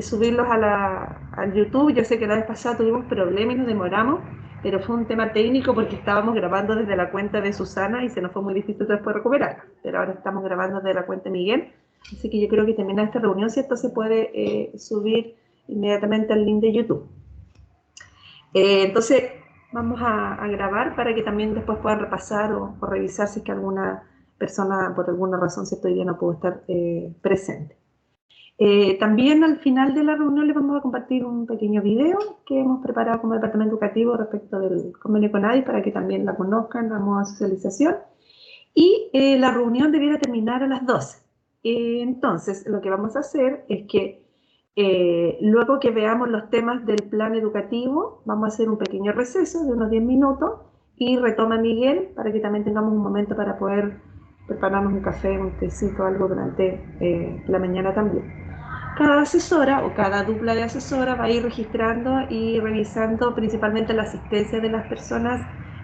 subirlos al YouTube. Yo sé que la vez pasada tuvimos problemas y nos demoramos, pero fue un tema técnico porque estábamos grabando desde la cuenta de Susana y se nos fue muy difícil después recuperar. Pero ahora estamos grabando desde la cuenta de Miguel, así que yo creo que terminada esta reunión, ¿cierto? Se puede subir inmediatamente al link de YouTube. Entonces vamos a grabar para que también después puedan repasar o revisar si es que alguna persona por alguna razón, ¿cierto?, hoy día no pudo estar presente. También al final de la reunión les vamos a compartir un pequeño video que hemos preparado como departamento educativo respecto del convenio con ADI para que también la conozcan, a modo de socialización. Y la reunión debiera terminar a las 12. Entonces, lo que vamos a hacer es que luego que veamos los temas del plan educativo, vamos a hacer un pequeño receso de unos 10 minutos y retoma Miguel para que también tengamos un momento para poder prepararnos un café, un tecito, algo durante la mañana también. Cada asesora o cada dupla de asesora va a ir registrando y revisando principalmente la asistencia de las personas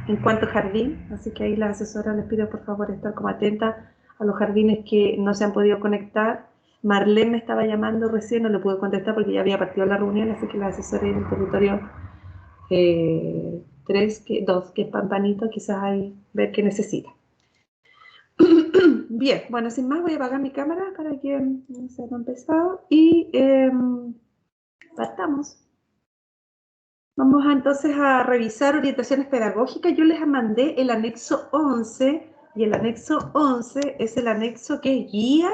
en cuanto a jardín, así que ahí las asesoras les pido por favor estar como atentas a los jardines que no se han podido conectar. Marlene me estaba llamando recién, no le pude contestar porque ya había partido la reunión, así que la asesora del territorio 2, que es Pampanito, quizás ahí ver qué necesita. Bien, bueno, sin más voy a apagar mi cámara para que no se haya empezado y partamos. Vamos entonces a revisar orientaciones pedagógicas. Yo les mandé el anexo 11 y el anexo 11 es el anexo que es guía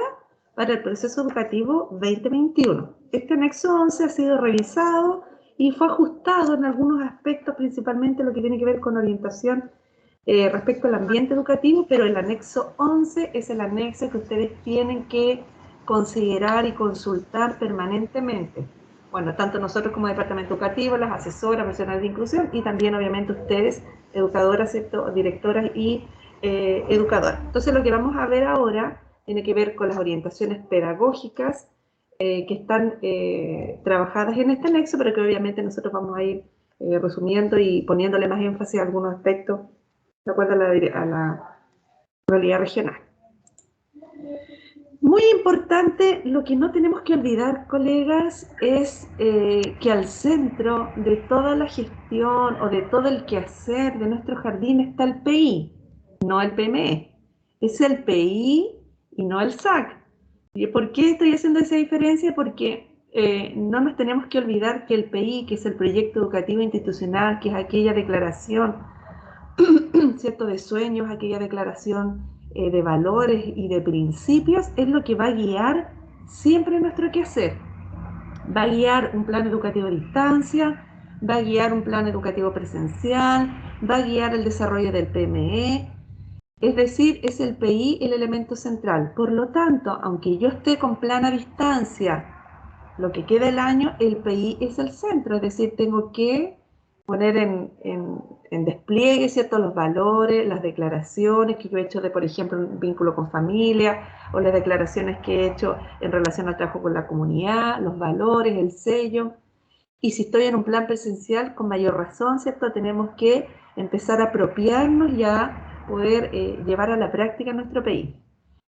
para el proceso educativo 2021. Este anexo 11 ha sido revisado y fue ajustado en algunos aspectos, principalmente lo que tiene que ver con orientación respecto al ambiente educativo, pero el anexo 11 es el anexo que ustedes tienen que considerar y consultar permanentemente. Bueno, tanto nosotros como departamento educativo, las asesoras, profesionales de inclusión y también obviamente ustedes, educadoras, ¿cierto?, directoras y educadoras. Entonces lo que vamos a ver ahora tiene que ver con las orientaciones pedagógicas que están trabajadas en este anexo, pero que obviamente nosotros vamos a ir resumiendo y poniéndole más énfasis a algunos aspectos de acuerdo a la realidad regional. Muy importante, lo que no tenemos que olvidar, colegas, es que al centro de toda la gestión o de todo el quehacer de nuestro jardín está el PI, no el PME. Es el PI y no el SAC. ¿Y por qué estoy haciendo esa diferencia? Porque no nos tenemos que olvidar que el PI, que es el Proyecto Educativo Institucional, que es aquella declaración, ¿cierto?, de sueños, aquella declaración de valores y de principios, es lo que va a guiar siempre nuestro quehacer. Va a guiar un plan educativo a distancia, va a guiar un plan educativo presencial, va a guiar el desarrollo del PME, es decir, es el PI el elemento central. Por lo tanto, aunque yo esté con plan a distancia, lo que queda del año, el PI es el centro, es decir, tengo que poner en despliegue, ¿cierto?, los valores, las declaraciones que yo he hecho de, por ejemplo, un vínculo con familia, o las declaraciones que he hecho en relación al trabajo con la comunidad, los valores, el sello. Y si estoy en un plan presencial, con mayor razón, ¿cierto?, tenemos que empezar a apropiarnos y a poder llevar a la práctica nuestro PI.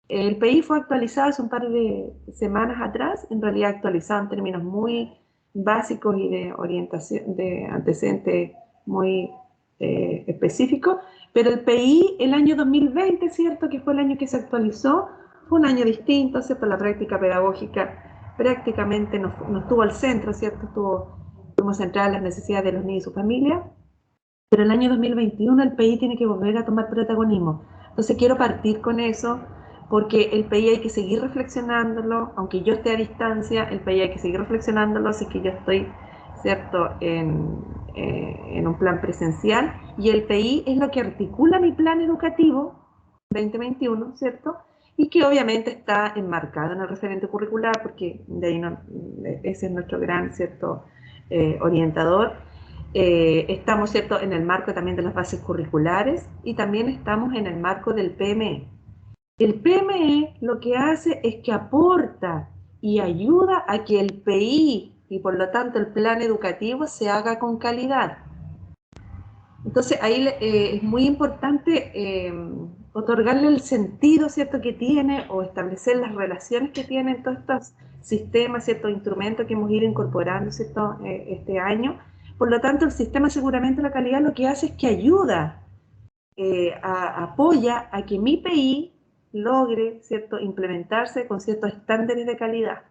El PI fue actualizado hace un par de semanas atrás, en realidad actualizado en términos muy básicos y de orientación, de antecedentes muy específicos, pero el PI el año 2020, ¿cierto?, que fue el año que se actualizó, fue un año distinto, ¿cierto? La práctica pedagógica prácticamente no estuvo al centro, ¿cierto? Estuvo centrada en las necesidades de los niños y su familia, pero el año 2021 el PI tiene que volver a tomar protagonismo. Entonces quiero partir con eso, porque el PI hay que seguir reflexionándolo, aunque yo esté a distancia, el PI hay que seguir reflexionándolo, así que yo estoy, ¿cierto?, en un plan presencial, y el PI es lo que articula mi plan educativo 2021, ¿cierto?, y que obviamente está enmarcado en el referente curricular, porque de ahí ese es nuestro gran, ¿cierto?, orientador. Estamos, ¿cierto?, en el marco también de las bases curriculares y también estamos en el marco del PME. El PME lo que hace es que aporta y ayuda a que el PI y por lo tanto el plan educativo se haga con calidad. Entonces ahí es muy importante otorgarle el sentido, ¿cierto?, que tiene, o establecer las relaciones que tienen todas estas sistemas, ¿cierto? Instrumentos que hemos ido incorporando, ¿cierto? Este año. Por lo tanto, el sistema de aseguramiento de la calidad lo que hace es que ayuda, apoya a que mi PI logre, ¿cierto? Implementarse con ciertos estándares de calidad,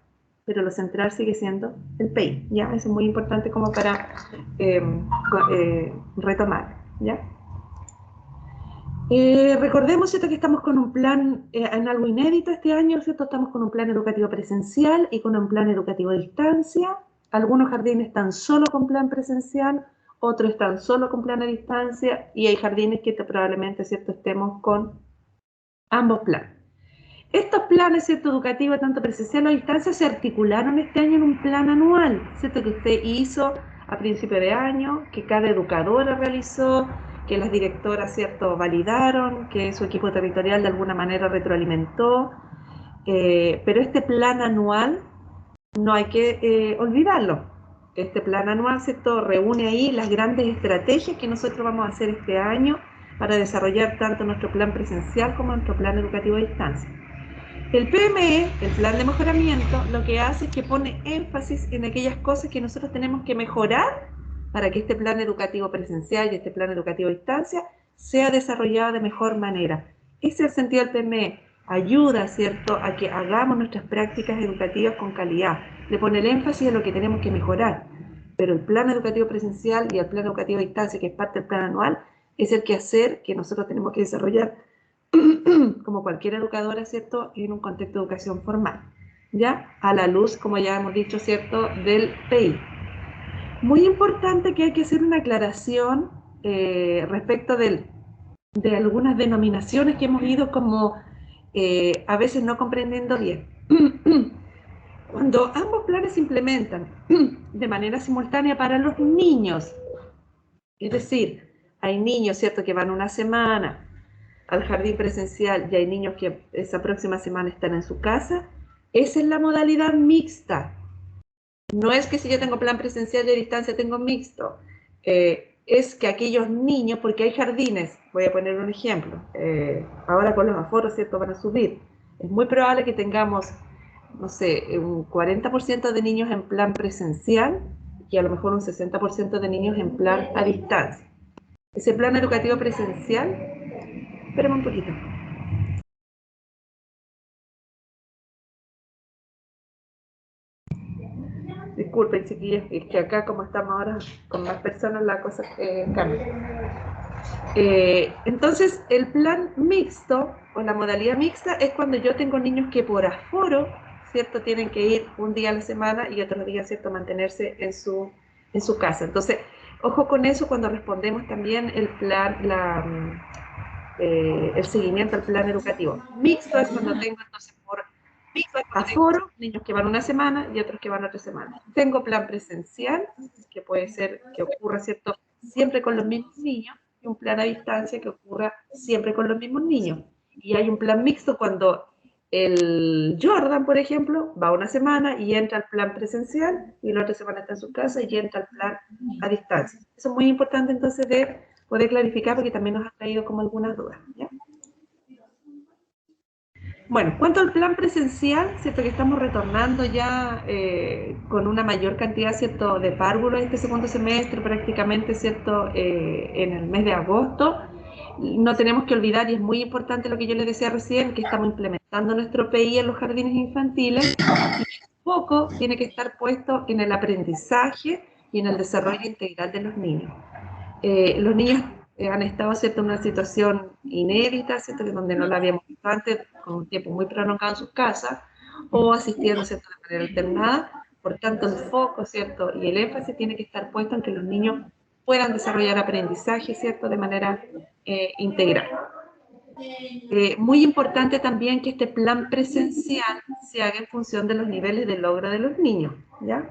pero lo central sigue siendo el PI, ¿ya? Eso es muy importante como para retomar, ¿ya? Recordemos, ¿cierto?, que estamos con un plan en algo inédito este año, ¿cierto? Estamos con un plan educativo presencial y con un plan educativo a distancia. Algunos jardines están solo con plan presencial, otros están solo con plan a distancia, y hay jardines que probablemente, ¿cierto?, estemos con ambos planes. Estos planes, ¿cierto?, educativos, tanto presencial o a distancia, se articularon este año en un plan anual, ¿cierto?, que usted hizo a principio de año, que cada educadora realizó, que las directoras, ¿cierto?, validaron, que su equipo territorial de alguna manera retroalimentó, pero este plan anual no hay que olvidarlo. Este plan anual, ¿cierto?, reúne ahí las grandes estrategias que nosotros vamos a hacer este año para desarrollar tanto nuestro plan presencial como nuestro plan educativo a distancia. El PME, el plan de mejoramiento, lo que hace es que pone énfasis en aquellas cosas que nosotros tenemos que mejorar para que este plan educativo presencial y este plan educativo a distancia sea desarrollado de mejor manera. Ese es el sentido del PME. Ayuda, ¿cierto?, a que hagamos nuestras prácticas educativas con calidad. Le pone el énfasis en lo que tenemos que mejorar. Pero el plan educativo presencial y el plan educativo a distancia, que es parte del plan anual, es el quehacer que nosotros tenemos que desarrollar como cualquier educadora, ¿cierto?, en un contexto de educación formal, ¿ya? A la luz, como ya hemos dicho, ¿cierto?, del PI. Muy importante que hay que hacer una aclaración respecto de algunas denominaciones que hemos ido como a veces no comprendiendo bien. Cuando ambos planes se implementan de manera simultánea para los niños, es decir, hay niños, ¿cierto?, que van una semana al jardín presencial y hay niños que esa próxima semana están en su casa, esa es la modalidad mixta. No es que si yo tengo plan presencial y a distancia tengo mixto, es que aquellos niños, porque hay jardines, voy a poner un ejemplo, ahora con los aforos, ¿cierto?, van a subir, es muy probable que tengamos, no sé, un 40% de niños en plan presencial y a lo mejor un 60% de niños en plan a distancia. Ese plan educativo presencial, espérame un poquito. Disculpen, chiquillos, es que acá como estamos ahora con más personas, la cosa cambia. Entonces, el plan mixto o la modalidad mixta es cuando yo tengo niños que por aforo, ¿cierto?, tienen que ir un día a la semana y otro día, ¿cierto?, mantenerse en su casa. Entonces, ojo con eso cuando respondemos también el plan, el seguimiento al plan educativo. Mixto es cuando tengo entonces por aforo, niños que van una semana y otros que van otra semana. Tengo plan presencial, que puede ser que ocurra, ¿cierto?, siempre con los mismos niños, y un plan a distancia que ocurra siempre con los mismos niños. Y hay un plan mixto cuando el Jordan, por ejemplo, va una semana y entra al plan presencial y la otra semana está en su casa y entra al plan a distancia. Eso es muy importante entonces de poder clarificar porque también nos ha traído como algunas dudas, ¿ya? Bueno, cuanto al plan presencial, ¿cierto?, que estamos retornando ya con una mayor cantidad, ¿cierto?, de párvulos este segundo semestre, prácticamente, ¿cierto?, en el mes de agosto. No tenemos que olvidar, y es muy importante lo que yo les decía recién, que estamos implementando nuestro PI en los jardines infantiles, y el foco tiene que estar puesto en el aprendizaje y en el desarrollo integral de los niños. Los niños han estado, ¿cierto?, en una situación inédita, ¿cierto?, donde no la habíamos visto antes, con un tiempo muy prolongado en sus casas, o asistiendo, ¿cierto?, de manera alternada. Por tanto, el foco, ¿cierto?, y el énfasis tiene que estar puesto en que los niños puedan desarrollar aprendizaje, ¿cierto?, de manera integral. Muy importante también que este plan presencial se haga en función de los niveles de logro de los niños, ¿ya?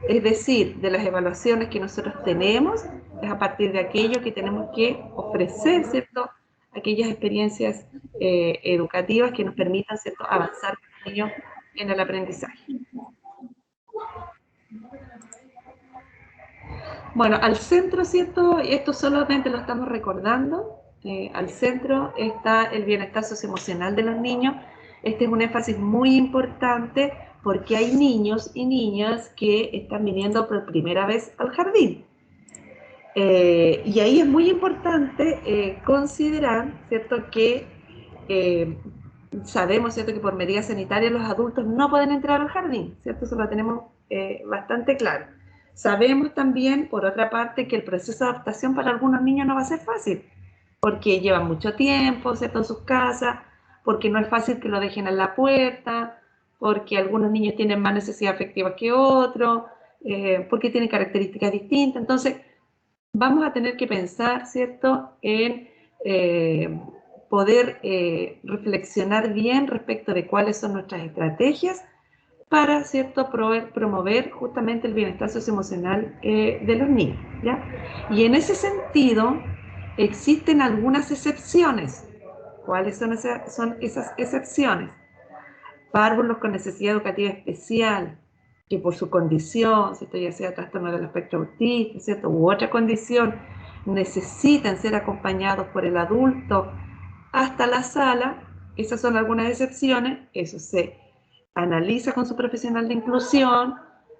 Es decir, de las evaluaciones que nosotros tenemos, es a partir de aquello que tenemos que ofrecer, ¿cierto?, aquellas experiencias educativas que nos permitan, ¿cierto?, avanzar con los niños en el aprendizaje. Bueno, al centro, ¿cierto?, y esto solamente lo estamos recordando, al centro está el bienestar socioemocional de los niños, Este es un énfasis muy importante porque hay niños y niñas que están viniendo por primera vez al jardín. Y ahí es muy importante considerar, ¿cierto?, que eh, sabemos, ¿cierto?, que por medidas sanitarias los adultos no pueden entrar al jardín, ¿cierto? Eso lo tenemos bastante claro. Sabemos también, por otra parte, que el proceso de adaptación para algunos niños no va a ser fácil, porque llevan mucho tiempo, ¿cierto?, en sus casas, porque no es fácil que lo dejen en la puerta, porque algunos niños tienen más necesidad afectiva que otros, porque tienen características distintas. Entonces, vamos a tener que pensar, ¿cierto?, en poder reflexionar bien respecto de cuáles son nuestras estrategias para, ¿cierto?, promover justamente el bienestar socioemocional de los niños, ¿ya? Y en ese sentido, existen algunas excepciones. ¿Cuáles son esas excepciones? Párvulos con necesidad educativa especial, que por su condición, ¿cierto?, ya sea trastorno del espectro autista, ¿cierto?, u otra condición, necesitan ser acompañados por el adulto hasta la sala. Esas son algunas excepciones. Eso se analiza con su profesional de inclusión,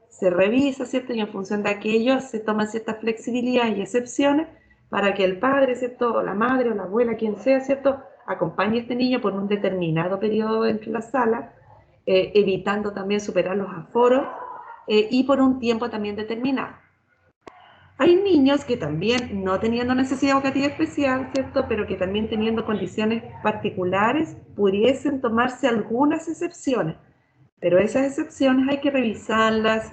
se revisa, ¿cierto?, y en función de aquello se toman ciertas flexibilidades y excepciones para que el padre, ¿cierto?, o la madre o la abuela, quien sea, ¿cierto?, acompañe a este niño por un determinado periodo dentro de la sala, evitando también superar los aforos y por un tiempo también determinado. Hay niños que también, no teniendo necesidad educativa especial, ¿cierto?, pero que también teniendo condiciones particulares, pudiesen tomarse algunas excepciones, pero esas excepciones hay que revisarlas,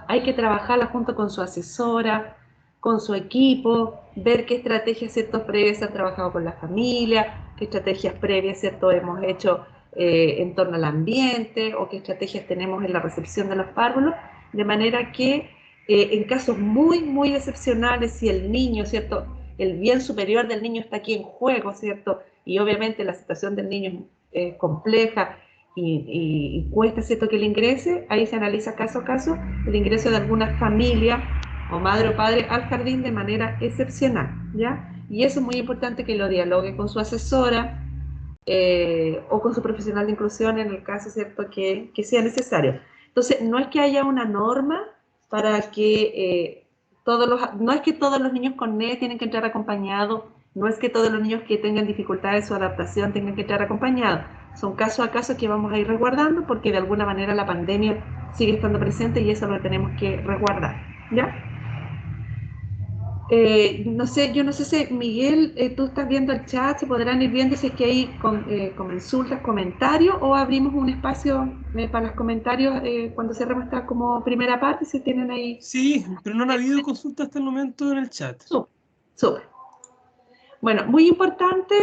hay que trabajarlas junto con su asesora, con su equipo, ver qué estrategias, ¿cierto?, previas han trabajado con la familia, qué estrategias previas, ¿cierto?, hemos hecho en torno al ambiente, o qué estrategias tenemos en la recepción de los párvulos, de manera que en casos muy, muy excepcionales, si el niño, ¿cierto?, el bien superior del niño está aquí en juego, ¿cierto?, y obviamente la situación del niño es compleja y cuesta, ¿cierto?, que él ingrese, ahí se analiza caso a caso el ingreso de alguna familia o madre o padre al jardín de manera excepcional, ¿ya? Y eso es muy importante que lo dialogue con su asesora o con su profesional de inclusión en el caso, ¿cierto?, que sea necesario. Entonces, no es que haya una norma para que no es que todos los niños con NE tienen que entrar acompañados, no es que todos los niños que tengan dificultades en su adaptación tengan que entrar acompañados. Son casos a casos que vamos a ir resguardando porque de alguna manera la pandemia sigue estando presente y eso lo tenemos que resguardar, ¿ya? No sé, yo no sé si Miguel, tú estás viendo el chat, se podrán ir viendo si es que hay consultas, comentarios, o abrimos un espacio para los comentarios cuando cerremos esta como primera parte, si tienen ahí. Sí, pero no han habido consultas hasta el momento en el chat. Súper, súper. Bueno, muy importante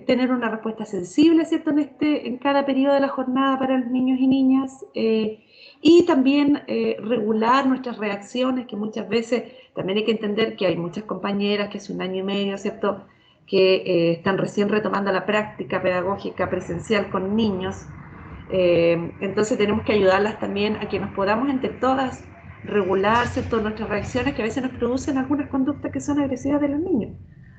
tener una respuesta sensible, ¿cierto?, en cada periodo de la jornada para los niños y niñas, y también regular nuestras reacciones, que muchas veces también hay que entender que hay muchas compañeras que hace un año y medio, ¿cierto?, que están recién retomando la práctica pedagógica presencial con niños. Entonces tenemos que ayudarlas también a que nos podamos entre todas regular, ¿cierto?, nuestras reacciones, que a veces nos producen algunas conductas que son agresivas de los niños.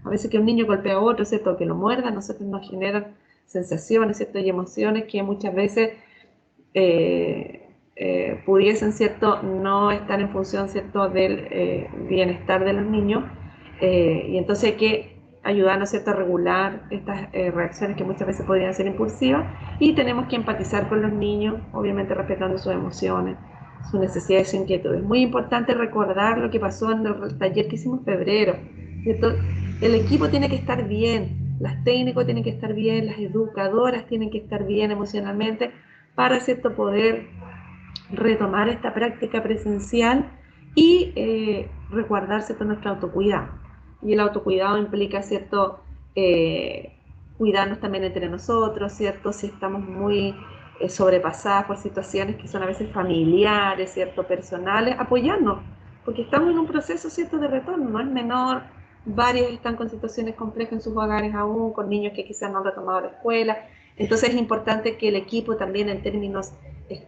A veces que un niño golpea a otro, ¿cierto?, que lo muerda, a nosotros nos generan sensaciones, ¿cierto?, y emociones que muchas veces pudiesen, ¿cierto?, no estar en función, ¿cierto?, del bienestar de los niños, y entonces hay que ayudarnos, ¿cierto?, a regular estas reacciones que muchas veces podrían ser impulsivas, y tenemos que empatizar con los niños, obviamente respetando sus emociones, sus necesidades y inquietudes. Muy importante recordar lo que pasó en el taller que hicimos en febrero, ¿cierto? El equipo tiene que estar bien, las técnicos tienen que estar bien, las educadoras tienen que estar bien emocionalmente para, ¿cierto?, poder retomar esta práctica presencial y resguardar, ¿cierto?, nuestro autocuidado. Y el autocuidado implica, ¿cierto?, cuidarnos también entre nosotros, ¿cierto?, si estamos muy sobrepasadas por situaciones que son a veces familiares, ¿cierto?, personales, apoyarnos, porque estamos en un proceso, ¿cierto?, de retorno, no es menor. Varios están con situaciones complejas en sus hogares aún, con niños que quizás no han retomado la escuela. Entonces es importante que el equipo también en términos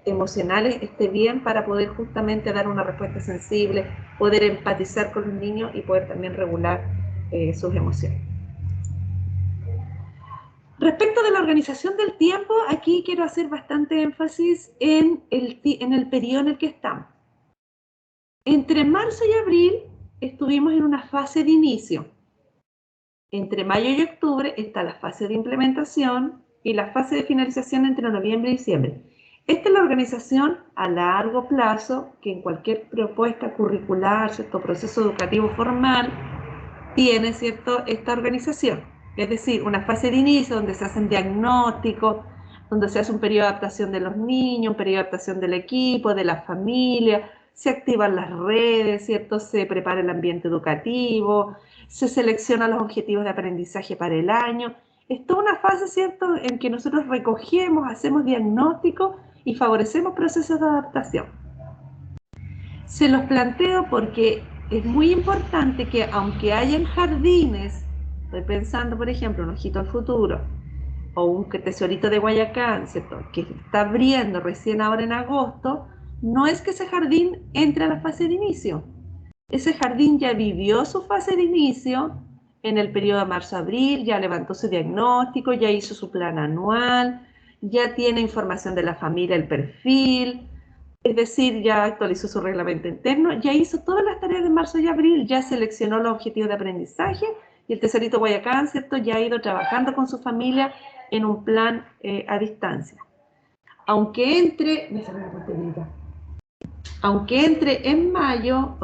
emocionales esté bien para poder justamente dar una respuesta sensible, poder empatizar con los niños y poder también regular sus emociones. Respecto de la organización del tiempo, aquí quiero hacer bastante énfasis en el periodo en el que estamos. Entre marzo y abril estuvimos en una fase de inicio. Entre mayo y octubre está la fase de implementación y la fase de finalización entre noviembre y diciembre. Esta es la organización a largo plazo que en cualquier propuesta curricular, ¿cierto? Proceso educativo formal, tiene, ¿cierto?, esta organización. Es decir, una fase de inicio donde se hacen diagnósticos, donde se hace un periodo de adaptación de los niños, un periodo de adaptación del equipo, de la familia, se activan las redes, ¿cierto? Se prepara el ambiente educativo, se seleccionan los objetivos de aprendizaje para el año. Es toda una fase, ¿cierto?, en que nosotros recogemos, hacemos diagnósticos y favorecemos procesos de adaptación. Se los planteo porque es muy importante que, aunque hayan jardines, estoy pensando, por ejemplo, un Ojito al Futuro o un Tesorito de Guayacán, ¿cierto?, que está abriendo recién ahora en agosto, no es que ese jardín entre a la fase de inicio. Ese jardín ya vivió su fase de inicio en el periodo de marzo-abril, ya levantó su diagnóstico, ya hizo su plan anual, ya tiene información de la familia, el perfil, es decir, ya actualizó su reglamento interno, ya hizo todas las tareas de marzo y abril, ya seleccionó los objetivos de aprendizaje y el Tesorito Guayacán, ¿cierto?, ya ha ido trabajando con su familia en un plan a distancia. Aunque entre, en mayo,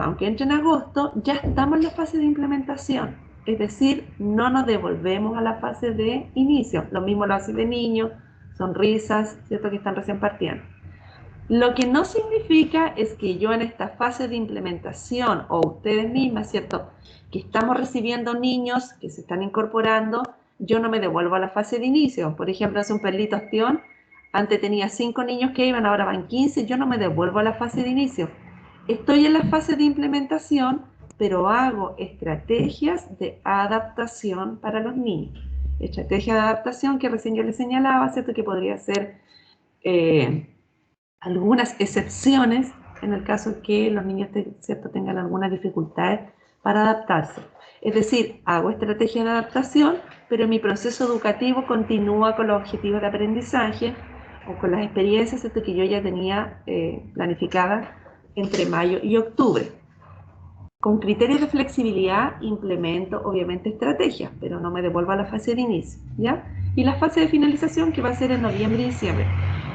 aunque entre en agosto, ya estamos en la fase de implementación. Es decir, no nos devolvemos a la fase de inicio. Lo mismo lo hace de niños, sonrisas, ¿cierto?, que están recién partiendo. Lo que no significa es que yo en esta fase de implementación, o ustedes mismas, ¿cierto?, que estamos recibiendo niños que se están incorporando, yo no me devuelvo a la fase de inicio. Por ejemplo, hace un perlito ostión, antes tenía 5 niños que iban, ahora van 15, yo no me devuelvo a la fase de inicio. Estoy en la fase de implementación, pero hago estrategias de adaptación para los niños. Estrategia de adaptación que recién yo les señalaba, ¿cierto?, que podría ser algunas excepciones en el caso que los niños, ¿cierto?, tengan algunas dificultades para adaptarse. Es decir, hago estrategias de adaptación, pero mi proceso educativo continúa con los objetivos de aprendizaje o con las experiencias, ¿cierto?, que yo ya tenía planificadas entre mayo y octubre. Con criterios de flexibilidad implemento obviamente estrategias, pero no me devuelvo a la fase de inicio, ¿ya? Y la fase de finalización, que va a ser en noviembre y diciembre.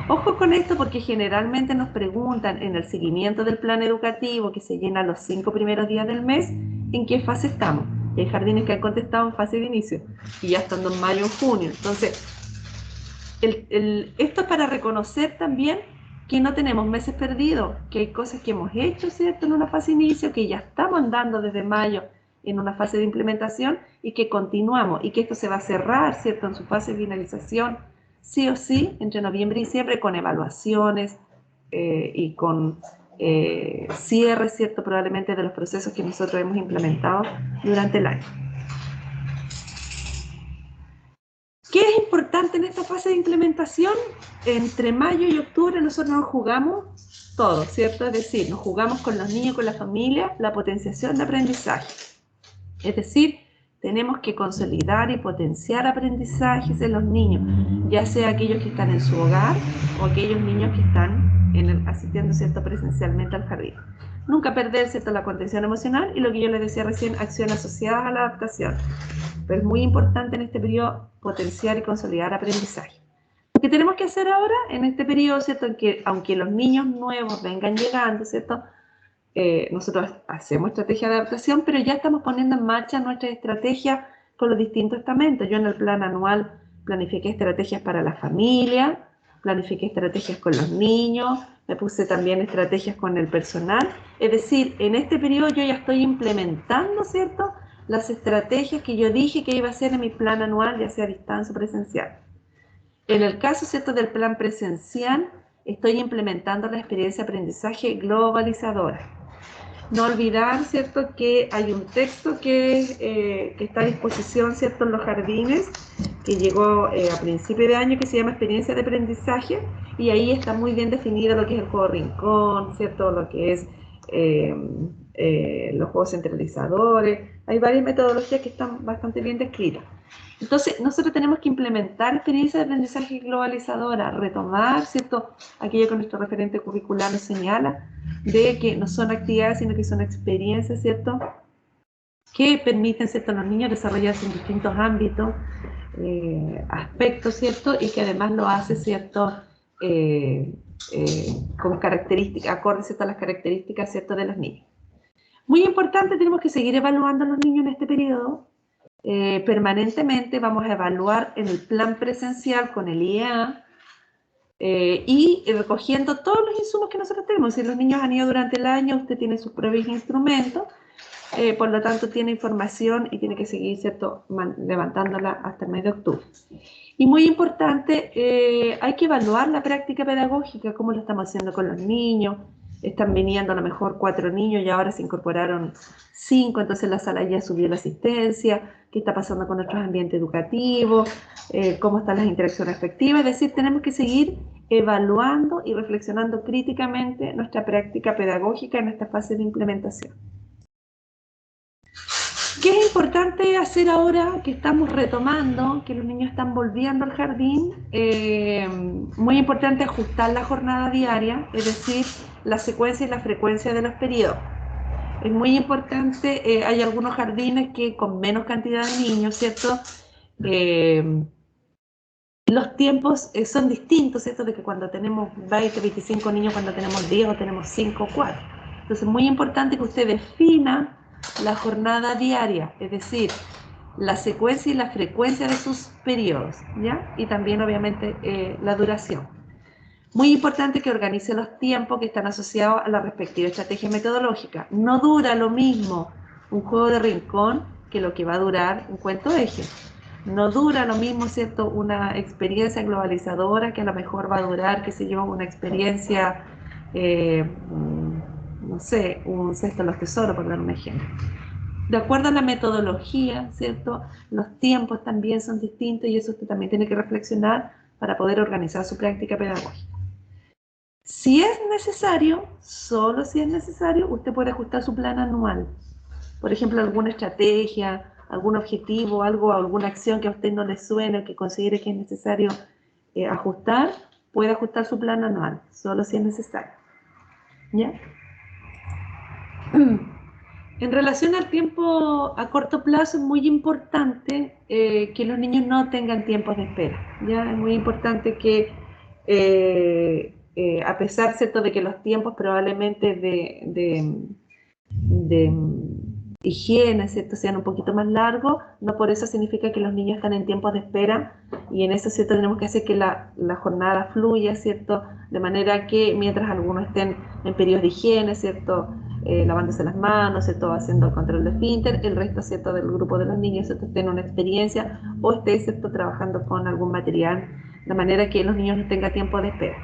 Ojo con esto porque generalmente nos preguntan en el seguimiento del plan educativo que se llena los 5 primeros días del mes, ¿en qué fase estamos? Y hay jardines que han contestado en fase de inicio y ya estando en mayo o junio. Entonces, esto es para reconocer también que no tenemos meses perdidos, que hay cosas que hemos hecho, ¿cierto?, en una fase de inicio, que ya estamos andando desde mayo en una fase de implementación y que continuamos, y que esto se va a cerrar, ¿cierto?, en su fase de finalización, sí o sí, entre noviembre y diciembre, con evaluaciones y con cierre, ¿cierto?, probablemente de los procesos que nosotros hemos implementado durante el año. ¿Qué es importante en esta fase de implementación? Entre mayo y octubre nosotros nos jugamos todo, ¿cierto? Es decir, nos jugamos con los niños, con la familia, la potenciación de aprendizaje. Es decir, tenemos que consolidar y potenciar aprendizajes en los niños, ya sea aquellos que están en su hogar o aquellos niños que están asistiendo, ¿cierto?, presencialmente al jardín. Nunca perder, ¿cierto?, la contención emocional y lo que yo les decía recién, acciones asociadas a la adaptación. Pero es muy importante en este periodo potenciar y consolidar aprendizaje. Lo que tenemos que hacer ahora en este periodo, ¿cierto?, en que aunque los niños nuevos vengan llegando, ¿cierto?, nosotros hacemos estrategia de adaptación, pero ya estamos poniendo en marcha nuestra estrategia con los distintos estamentos. Yo en el plan anual planifiqué estrategias para la familia, planifiqué estrategias con los niños, me puse también estrategias con el personal. Es decir, en este periodo yo ya estoy implementando, ¿cierto?, las estrategias que yo dije que iba a hacer en mi plan anual, ya sea a distancia o presencial. En el caso, ¿cierto?, del plan presencial, estoy implementando la experiencia de aprendizaje globalizadora. No olvidar, ¿cierto?, que hay un texto que está a disposición, ¿cierto?, en los jardines, que llegó a principio de año, que se llama Experiencia de Aprendizaje, y ahí está muy bien definido lo que es el juego rincón, ¿cierto?, lo que es los juegos centralizadores. Hay varias metodologías que están bastante bien descritas. Entonces, nosotros tenemos que implementar experiencias de aprendizaje globalizadora, retomar, ¿cierto?, aquello que nuestro referente curricular nos señala, de que no son actividades, sino que son experiencias, ¿cierto?, que permiten, ¿cierto?, a los niños desarrollarse en distintos ámbitos, aspectos, ¿cierto?, y que además lo hace, ¿cierto?, con características, acordes, ¿cierto?, a las características, ¿cierto?, de los niños. Muy importante, tenemos que seguir evaluando a los niños en este periodo. Permanentemente vamos a evaluar en el plan presencial con el IEA y recogiendo todos los insumos que nosotros tenemos. Si los niños han ido durante el año, usted tiene sus propios instrumentos, por lo tanto tiene información y tiene que seguir, ¿cierto?, levantándola hasta el mes de octubre. Y muy importante, hay que evaluar la práctica pedagógica, cómo lo estamos haciendo con los niños. Están viniendo a lo mejor 4 niños y ahora se incorporaron 5, entonces la sala ya subió la asistencia, qué está pasando con nuestros ambientes educativos, cómo están las interacciones efectivas. Es decir, tenemos que seguir evaluando y reflexionando críticamente nuestra práctica pedagógica en esta fase de implementación. ¿Qué es importante hacer ahora que estamos retomando, que los niños están volviendo al jardín? Muy importante ajustar la jornada diaria, es decir, la secuencia y la frecuencia de los periodos. Es muy importante, hay algunos jardines que con menos cantidad de niños, ¿cierto? Los tiempos son distintos, ¿cierto? De que cuando tenemos 20, 25 niños, cuando tenemos 10 o tenemos 5 o 4. Entonces es muy importante que usted defina la jornada diaria, es decir, la secuencia y la frecuencia de sus periodos, ¿ya? Y también obviamente la duración. Muy importante que organice los tiempos que están asociados a la respectiva estrategia metodológica. No dura lo mismo un juego de rincón que lo que va a durar un cuento eje. No dura lo mismo, ¿cierto?, una experiencia globalizadora que a lo mejor va a durar, qué sé yo, una experiencia, no sé, un cesto de los tesoros, por dar un ejemplo. De acuerdo a la metodología, ¿cierto?, los tiempos también son distintos y eso usted también tiene que reflexionar para poder organizar su práctica pedagógica. Si es necesario, solo si es necesario, usted puede ajustar su plan anual. Por ejemplo, alguna estrategia, algún objetivo, alguna acción que a usted no le suene, que considere que es necesario ajustar, puede ajustar su plan anual, solo si es necesario. ¿Ya? En relación al tiempo a corto plazo, es muy importante que los niños no tengan tiempos de espera. ¿Ya? Es muy importante que, a pesar, ¿cierto?, de que los tiempos probablemente de higiene, ¿cierto?, sean un poquito más largos, no por eso significa que los niños están en tiempos de espera, y en eso, ¿cierto?, tenemos que hacer que la jornada fluya, ¿cierto?, de manera que mientras algunos estén en periodos de higiene, ¿cierto?, lavándose las manos, ¿cierto?, haciendo el control de esfínter, el resto, ¿cierto?, del grupo de los niños, ¿cierto?, esté en una experiencia o esté, ¿cierto?, trabajando con algún material, de manera que los niños no tengan tiempo de espera.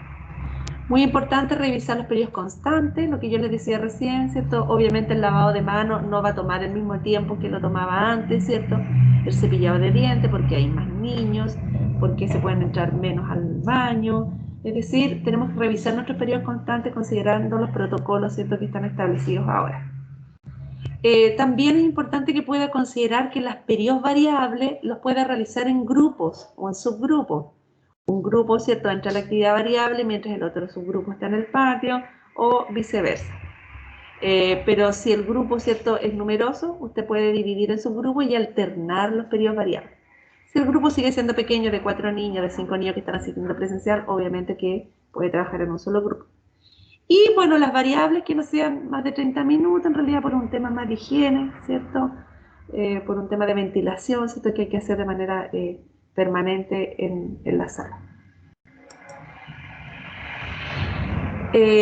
Muy importante revisar los periodos constantes, lo que yo les decía recién, ¿cierto? Obviamente el lavado de manos no va a tomar el mismo tiempo que lo tomaba antes, ¿cierto? El cepillado de dientes, porque hay más niños, porque se pueden entrar menos al baño. Es decir, tenemos que revisar nuestros periodos constantes considerando los protocolos, ¿cierto?, que están establecidos ahora. También es importante que pueda considerar que los periodos variables los pueda realizar en grupos o en subgrupos. Un grupo, ¿cierto?, entra a la actividad variable mientras el otro subgrupo está en el patio o viceversa. Pero si el grupo, ¿cierto?, es numeroso, usted puede dividir en subgrupos y alternar los periodos variables. Si el grupo sigue siendo pequeño, de 4 niños, de 5 niños que están asistiendo presencial, obviamente que puede trabajar en un solo grupo. Y bueno, las variables que no sean más de 30 minutos, en realidad por un tema más de higiene, ¿cierto? Por un tema de ventilación, ¿cierto?, que hay que hacer de manera permanente en la sala.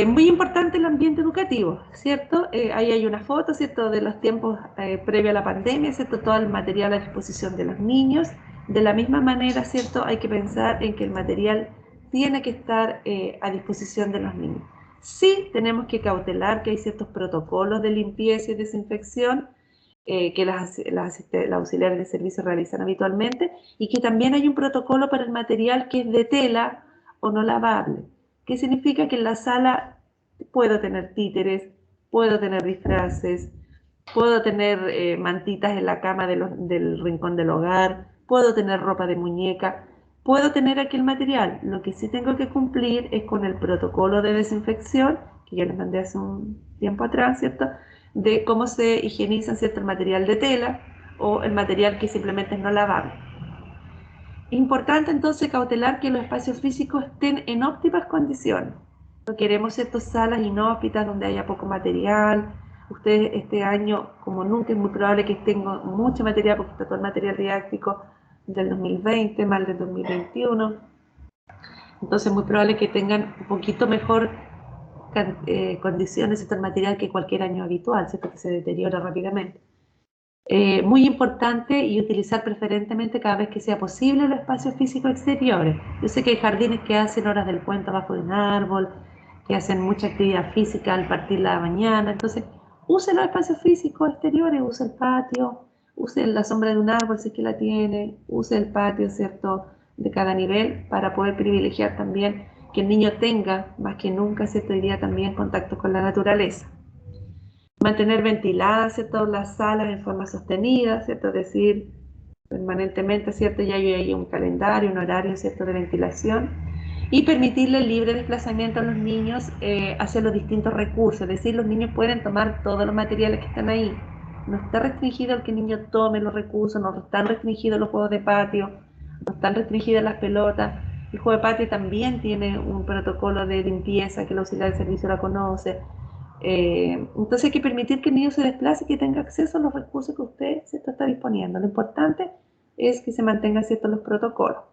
Muy importante el ambiente educativo, ¿cierto? Ahí hay una foto, ¿cierto?, de los tiempos previo a la pandemia, ¿cierto?, todo el material a disposición de los niños. De la misma manera, ¿cierto?, hay que pensar en que el material tiene que estar a disposición de los niños. Sí, tenemos que cautelar que hay ciertos protocolos de limpieza y desinfección que las auxiliares de servicio realizan habitualmente, y que también hay un protocolo para el material que es de tela o no lavable. ¿Qué significa? Que en la sala puedo tener títeres, puedo tener disfraces, puedo tener mantitas en la cama del rincón del hogar, puedo tener ropa de muñeca, puedo tener aquel material. Lo que sí tengo que cumplir es con el protocolo de desinfección, que yo les mandé hace un tiempo atrás, ¿cierto? De cómo se higieniza, ¿cierto?, el material de tela o el material que simplemente es no lavable. Importante entonces cautelar que los espacios físicos estén en óptimas condiciones. No queremos ciertas salas inhóspitas donde haya poco material. Ustedes este año, como nunca, es muy probable que tengan mucho material porque está todo el material didáctico del 2020, más del 2021. Entonces es muy probable que tengan un poquito mejor condiciones el material que cualquier año habitual, ¿cierto?, que se deteriora rápidamente. Muy importante y utilizar preferentemente cada vez que sea posible los espacios físicos exteriores. Yo sé que hay jardines que hacen horas del puente abajo de un árbol, que hacen mucha actividad física al partir la mañana, entonces use los espacios físicos exteriores, use el patio, use la sombra de un árbol si es que la tiene, use el patio, ¿cierto?, de cada nivel para poder privilegiar también que el niño tenga, más que nunca, ¿cierto?, hoy día también contacto con la naturaleza. Mantener ventiladas, ¿cierto?, las salas en forma sostenida, ¿cierto?, es decir, permanentemente, ¿cierto?, ya hay un calendario, un horario, ¿cierto?, de ventilación, y permitirle el libre desplazamiento a los niños hacia los distintos recursos, es decir, los niños pueden tomar todos los materiales que están ahí, no está restringido el que el niño tome los recursos, no están restringidos los juegos de patio, no están restringidas las pelotas. El juego de patio también tiene un protocolo de limpieza que el auxiliar de servicio la conoce. Entonces hay que permitir que el niño se desplace y que tenga acceso a los recursos que usted, ¿cierto?, está disponiendo. Lo importante es que se mantengan, ¿cierto?, los protocolos.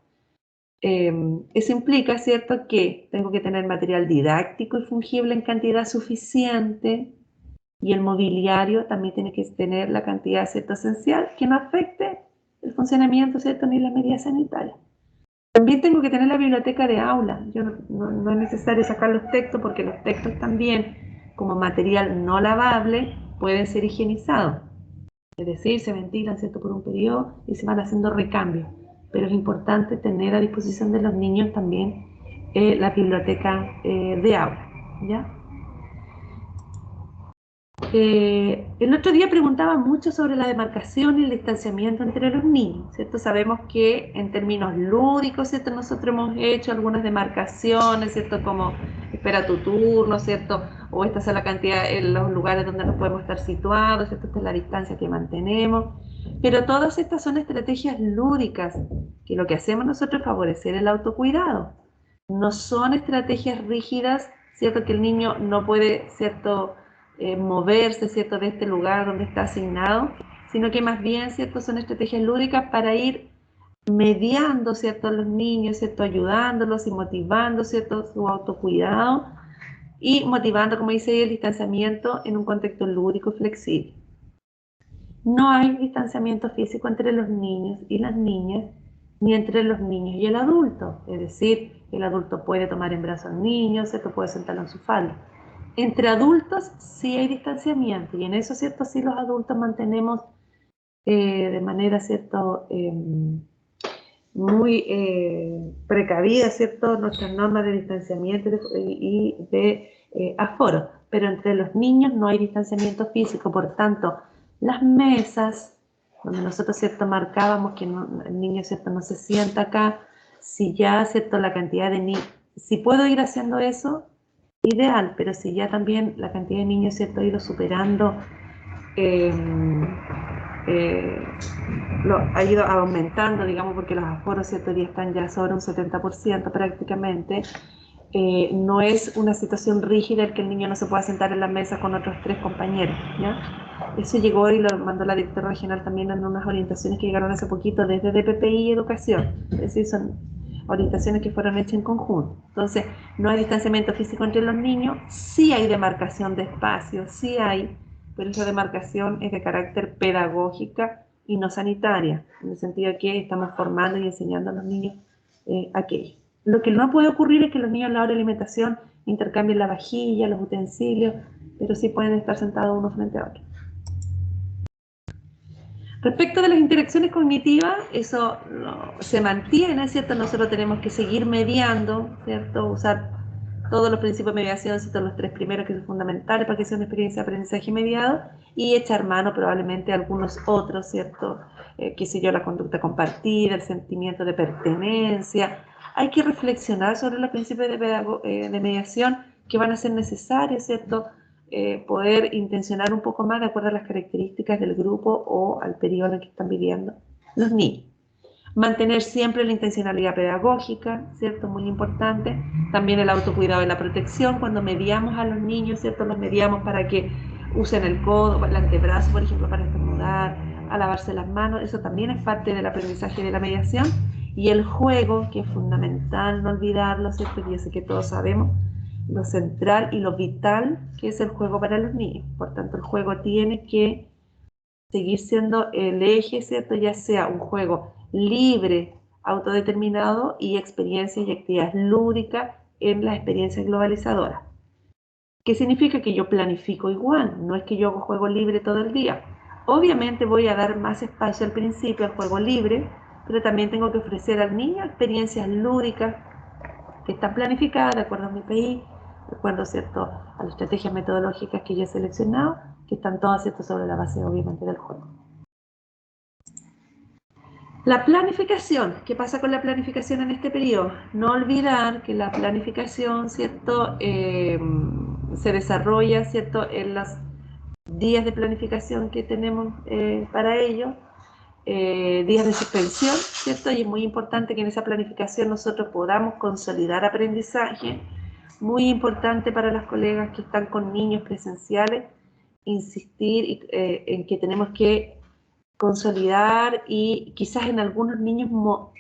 Eso implica, ¿cierto?, que tengo que tener material didáctico y fungible en cantidad suficiente, y el mobiliario también tiene que tener la cantidad, ¿cierto?, esencial, que no afecte el funcionamiento, ¿cierto?, ni las medidas sanitarias. También tengo que tener la biblioteca de aula. No es necesario sacar los textos porque los textos también, como material no lavable, pueden ser higienizados. Es decir, se ventilan, ¿cierto?, por un periodo y se van haciendo recambios. Pero es importante tener a disposición de los niños también la biblioteca de aula, ¿ya? El otro día preguntaba mucho sobre la demarcación y el distanciamiento entre los niños, ¿cierto? Sabemos que en términos lúdicos, ¿cierto?, nosotros hemos hecho algunas demarcaciones, ¿cierto?, como espera tu turno, ¿cierto?, o esta es la cantidad en los lugares donde nos podemos estar situados, ¿cierto?, esta es la distancia que mantenemos, pero todas estas son estrategias lúdicas, que lo que hacemos nosotros es favorecer el autocuidado. No son estrategias rígidas, ¿cierto?, que el niño no puede, ¿cierto?, moverse, ¿cierto?, de este lugar donde está asignado, sino que más bien, ¿cierto?, son estrategias lúdicas para ir mediando, ¿cierto?, a los niños, ¿cierto?, ayudándolos y motivando, ¿cierto?, su autocuidado y motivando, como dice ahí, el distanciamiento en un contexto lúdico y flexible. No hay distanciamiento físico entre los niños y las niñas, ni entre los niños y el adulto, es decir, el adulto puede tomar en brazos al niño, ¿cierto?, puede sentarlo en su falda. Entre adultos sí hay distanciamiento y en eso, ¿cierto?, sí los adultos mantenemos de manera, ¿cierto?, muy precavida, ¿cierto?, nuestras normas de distanciamiento y de aforo, pero entre los niños no hay distanciamiento físico, por tanto, las mesas, donde nosotros, ¿cierto?, marcábamos que el niño, ¿cierto?, no se sienta acá, si ya, ¿cierto?, la cantidad de niños, si puedo ir haciendo eso, ideal, pero si ya también la cantidad de niños, ¿cierto?, ha ido superando, eh, ha ido aumentando, digamos, porque los aforos, ¿cierto?, ya están ya sobre un 70% prácticamente, no es una situación rígida el que el niño no se pueda sentar en la mesa con otros 3 compañeros, ¿ya? Eso llegó y lo mandó la directora regional también en unas orientaciones que llegaron hace poquito desde DPPI y Educación, es decir, son orientaciones que fueron hechas en conjunto. Entonces, no hay distanciamiento físico entre los niños, sí hay demarcación de espacios, sí hay, pero esa demarcación es de carácter pedagógica y no sanitaria, en el sentido de que estamos formando y enseñando a los niños aquello. Lo que no puede ocurrir es que los niños a la hora de alimentación intercambien la vajilla, los utensilios, pero sí pueden estar sentados uno frente a otro. Respecto de las interacciones cognitivas, eso se mantiene, ¿cierto? Nosotros tenemos que seguir mediando, ¿cierto? Usar todos los principios de mediación, ¿cierto? Los 3 primeros que son fundamentales para que sea una experiencia de aprendizaje mediado, y echar mano probablemente a algunos otros, ¿cierto? Qué sé yo, la conducta compartida, el sentimiento de pertenencia. Hay que reflexionar sobre los principios de mediación que van a ser necesarios, ¿cierto? Poder intencionar un poco más de acuerdo a las características del grupo o al periodo en el que están viviendo los niños. Mantener siempre la intencionalidad pedagógica, ¿cierto? Muy importante. También el autocuidado y la protección. Cuando mediamos a los niños, ¿cierto? Los mediamos para que usen el codo, el antebrazo, por ejemplo, para estornudar, a lavarse las manos. Eso también es parte del aprendizaje de la mediación. Y el juego, que es fundamental no olvidarlo, ¿cierto? Yo sé que todos sabemos lo central y lo vital que es el juego para los niños. Por tanto, el juego tiene que seguir siendo el eje, ¿cierto? Ya sea un juego libre, autodeterminado y experiencias y actividades lúdicas en las experiencias globalizadoras. ¿Qué significa? Que yo planifico igual, no es que yo hago juego libre todo el día. Obviamente voy a dar más espacio al principio al juego libre, pero también tengo que ofrecer al niño experiencias lúdicas que están planificadas de acuerdo a mi país, de acuerdo, ¿cierto?, a las estrategias metodológicas que yo he seleccionado, que están todas, ¿cierto?, sobre la base, obviamente, del juego. La planificación, ¿qué pasa con la planificación en este periodo? No olvidar que la planificación, ¿cierto?, se desarrolla, ¿cierto?, en los días de planificación que tenemos para ello, días de suspensión, ¿cierto? Y es muy importante que en esa planificación nosotros podamos consolidar aprendizaje. Muy importante para las colegas que están con niños presenciales, insistir en que tenemos que consolidar y quizás en algunos niños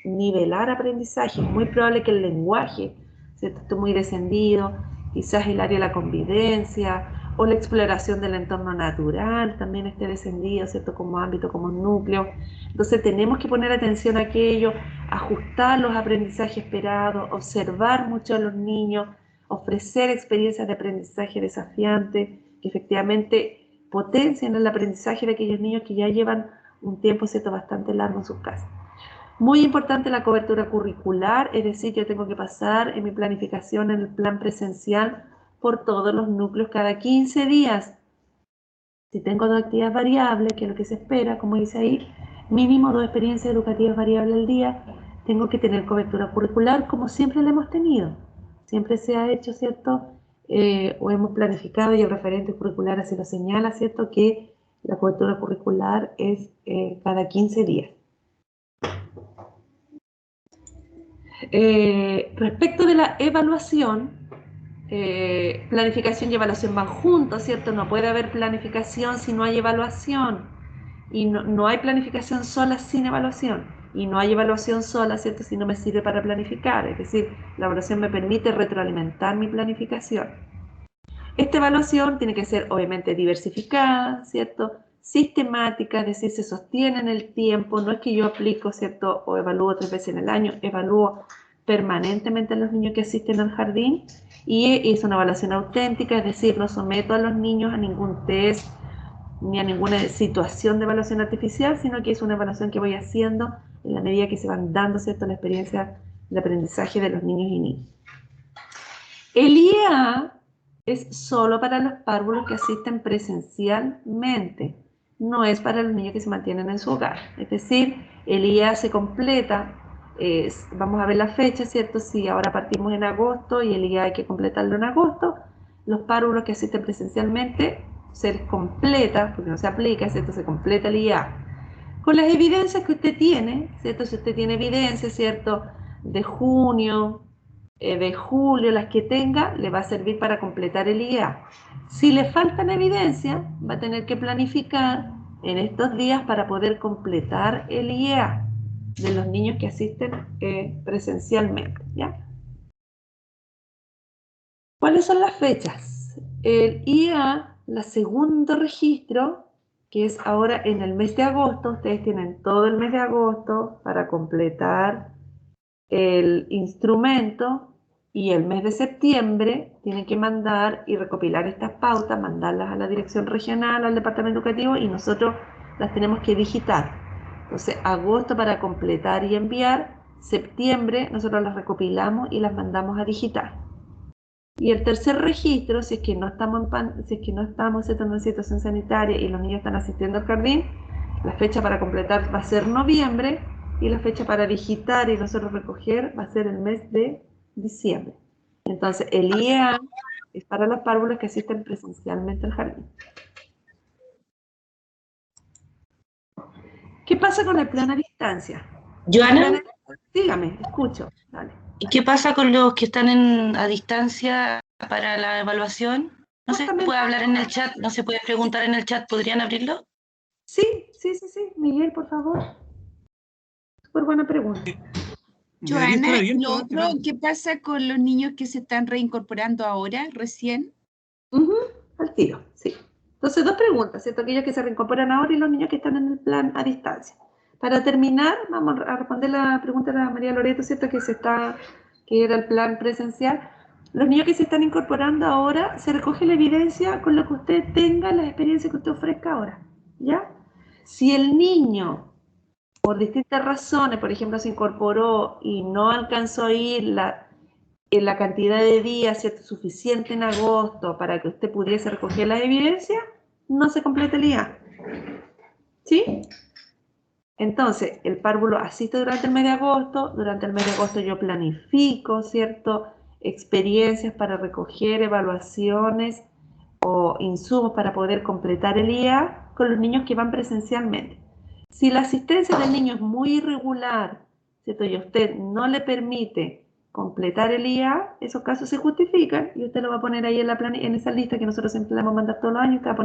nivelar aprendizaje. Es muy probable que el lenguaje, ¿cierto?, esté muy descendido, quizás el área de la convivencia o la exploración del entorno natural también esté descendido, ¿cierto?, como ámbito, como núcleo. Entonces tenemos que poner atención a aquello, ajustar los aprendizajes esperados, observar mucho a los niños, ofrecer experiencias de aprendizaje desafiantes que efectivamente potencien el aprendizaje de aquellos niños que ya llevan un tiempo, ¿cierto?, bastante largo en sus casas. Muy importante la cobertura curricular, es decir, yo tengo que pasar en mi planificación, en el plan presencial, por todos los núcleos cada 15 días. Si tengo 2 actividades variables, que es lo que se espera, como dice ahí, mínimo 2 experiencias educativas variables al día, tengo que tener cobertura curricular como siempre la hemos tenido. Siempre se ha hecho, ¿cierto?, o hemos planificado, y el referente curricular así lo señala, ¿cierto?, que la cobertura curricular es cada 15 días. Respecto de la evaluación, planificación y evaluación van juntos, ¿cierto? No puede haber planificación si no hay evaluación. Y no hay planificación sola sin evaluación. Y no hay evaluación sola, ¿cierto?, si no me sirve para planificar. Es decir, la evaluación me permite retroalimentar mi planificación. Esta evaluación tiene que ser obviamente diversificada, ¿cierto?, sistemática, es decir, se sostiene en el tiempo. No es que yo aplico, ¿cierto?, o evalúo 3 veces en el año, evalúo permanentemente a los niños que asisten al jardín, y es una evaluación auténtica, es decir, no someto a los niños a ningún test ni a ninguna situación de evaluación artificial, sino que es una evaluación que voy haciendo en la medida que se van dando, ¿cierto?, la experiencia de aprendizaje de los niños y niñas. El IEA es solo para los párvulos que asisten presencialmente, no es para los niños que se mantienen en su hogar. Es decir, el IEA se completa, vamos a ver la fecha, ¿cierto? Si ahora partimos en agosto y el IEA hay que completarlo en agosto, los párvulos que asisten presencialmente se les completa, porque no se aplica, ¿cierto?, se completa el IEA. Con las evidencias que usted tiene, ¿cierto? Si usted tiene evidencias, ¿cierto?, de junio, de julio, las que tenga, le va a servir para completar el IEA. Si le faltan evidencias, va a tener que planificar en estos días para poder completar el IEA de los niños que asisten presencialmente, ¿ya? ¿Cuáles son las fechas? El IEA, el segundo registro, que es ahora en el mes de agosto, ustedes tienen todo el mes de agosto para completar el instrumento, y el mes de septiembre tienen que mandar y recopilar estas pautas, mandarlas a la dirección regional, al departamento educativo, y nosotros las tenemos que digitar. Entonces, agosto para completar y enviar, septiembre nosotros las recopilamos y las mandamos a digitar. Y el tercer registro, si es que no estamos, si es que no estamos en una situación sanitaria y los niños están asistiendo al jardín, la fecha para completar va a ser noviembre y la fecha para digitar y nosotros recoger va a ser el mes de diciembre. Entonces, el IEA es para los párvulos que asisten presencialmente al jardín. ¿Qué pasa con el plan a distancia? Joana, Dígame, escucho. Dale. ¿y qué pasa con los que están a distancia para la evaluación? No se puede hablar en el chat, no se puede preguntar en el chat, ¿podrían abrirlo? Sí. Miguel, por favor. Súper buena pregunta. Joana, lo otro, ¿qué pasa con los niños que se están reincorporando ahora, recién? Al tiro, sí. Entonces, dos preguntas, ¿cierto? Aquellos que se reincorporan ahora y los niños que están en el plan a distancia. Para terminar, vamos a responder la pregunta de la María Loreto, ¿cierto? Que era el plan presencial. Los niños que se están incorporando ahora, se recoge la evidencia con lo que usted tenga, la experiencia que usted ofrezca ahora, ¿ya? Si el niño, por distintas razones, por ejemplo, se incorporó y no alcanzó a ir en la cantidad de días, ¿cierto?, suficiente en agosto para que usted pudiese recoger la evidencia, no se completa el IA. ¿Sí? Entonces, el párvulo asiste durante el mes de agosto. Durante el mes de agosto yo planifico, ¿cierto?, experiencias para recoger evaluaciones o insumos para poder completar el IA con los niños que van presencialmente. Si la asistencia del niño es muy irregular, ¿cierto?, y a usted no le permite completar el IA, esos casos se justifican y usted lo va a poner ahí en esa lista que nosotros siempre le vamos a mandar todos los años. Usted va a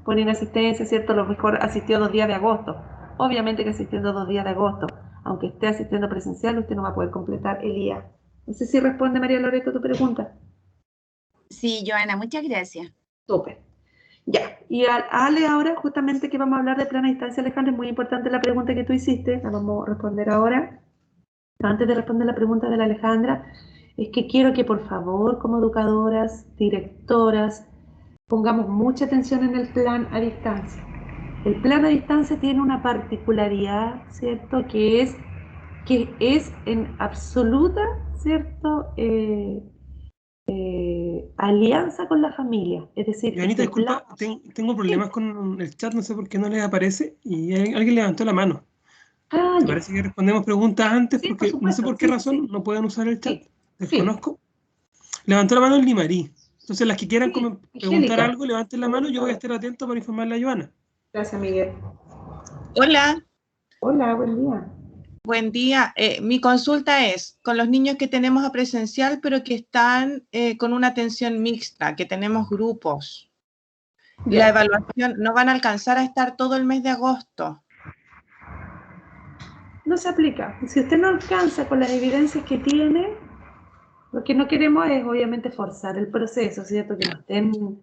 poner inasistencia, ¿cierto? A lo mejor asistió 2 días de agosto. Obviamente que asistiendo 2 días de agosto, aunque esté asistiendo presencial, usted no va a poder completar el IA. No sé si responde María Loreto tu pregunta. Sí, Joana, muchas gracias. Súper. Ya, y Ale ahora justamente que vamos a hablar de plan a distancia, Alejandra, es muy importante la pregunta que tú hiciste, la vamos a responder ahora. Antes de responder la pregunta de la Alejandra, es que quiero que por favor, como educadoras, directoras, pongamos mucha atención en el plan a distancia. El plan a distancia tiene una particularidad, ¿cierto? Que es en absoluta, ¿cierto?, alianza con la familia. Es decir, Joanita, disculpa, tengo problemas con el chat, no sé por qué no les aparece y alguien levantó la mano. ¿Te parece que respondemos preguntas antes? Sí, Porque no sé por qué razón no pueden usar el chat. Desconozco. Levantó la mano el Limarí. Entonces, las que quieran preguntar algo, levanten la mano. Yo voy a estar atento para informarle a Joana. Gracias, Miguel. Hola. Hola, buen día. Buen día. Mi consulta es con los niños que tenemos a presencial, pero que están con una atención mixta, que tenemos grupos. La evaluación, no van a alcanzar a estar todo el mes de agosto. No se aplica. Si usted no alcanza con las evidencias que tiene, lo que no queremos es obviamente forzar el proceso, ¿cierto? Que no estén...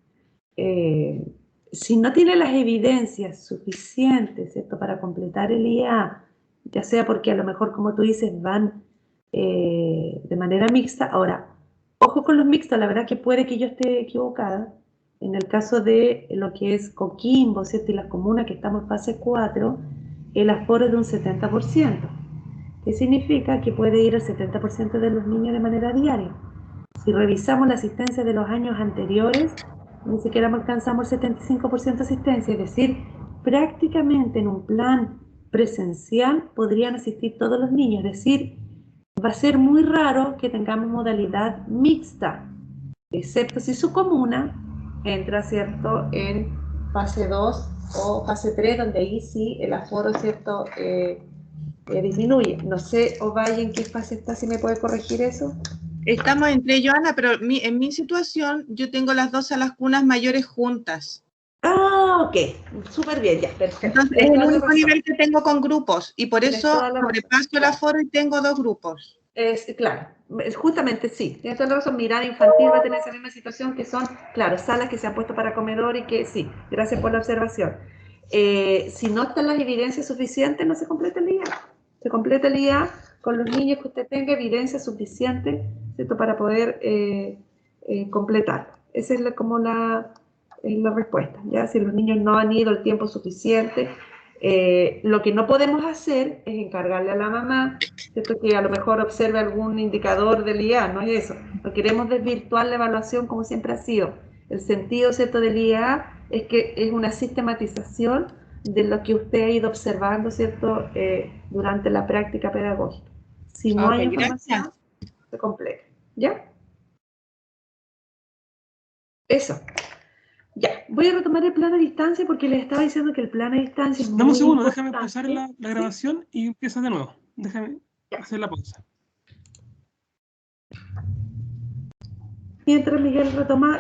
si no tiene las evidencias suficientes, ¿cierto?, para completar el IA, ya sea porque a lo mejor, como tú dices, van de manera mixta. Ahora, ojo con los mixtos, la verdad que puede que yo esté equivocada. En el caso de lo que es Coquimbo, ¿cierto?, y las comunas que estamos en fase 4, el aforo es de un 70%, que significa que puede ir el 70% de los niños de manera diaria. Si revisamos la asistencia de los años anteriores, ni siquiera alcanzamos el 75% de asistencia, es decir, prácticamente en un plan presencial podrían asistir todos los niños, es decir, va a ser muy raro que tengamos modalidad mixta, excepto si su comuna entra, ¿cierto?, en fase 2 o fase 3, donde ahí sí el aforo, ¿cierto?, disminuye. No sé, Ovalle, ¿en qué fase está? ¿Si me puede corregir eso? Estamos entre Joana, pero en mi situación yo tengo las dos salas cunas mayores juntas. Ah, ok, súper bien, ya, perfecto. Entonces es el único nivel que tengo con grupos y por eso sobrepaso el aforo y tengo 2 grupos. Claro, justamente sí, tienes toda la razón. Mirada infantil va a tener esa misma situación, que son, claro, salas que se han puesto para comedor y que sí, gracias por la observación. Si no están las evidencias suficientes, no se completa el IA. Se completa el IA con los niños que usted tenga evidencia suficiente, ¿cierto?, para poder completar. Esa es como la respuesta, ¿ya? Si los niños no han ido el tiempo suficiente, lo que no podemos hacer es encargarle a la mamá, ¿cierto?, que a lo mejor observe algún indicador del IA, no es eso. no queremos desvirtuar la evaluación como siempre ha sido. El sentido, ¿cierto?, del IEA es que es una sistematización de lo que usted ha ido observando, ¿cierto?, durante la práctica pedagógica. Si no hay información, se complica. ¿Ya? Eso. Ya, voy a retomar el plano de distancia porque les estaba diciendo que el plano de distancia es muy Dame un segundo, importante. déjame pausar la grabación y empieza de nuevo. Déjame hacer la pausa. Mientras Miguel retoma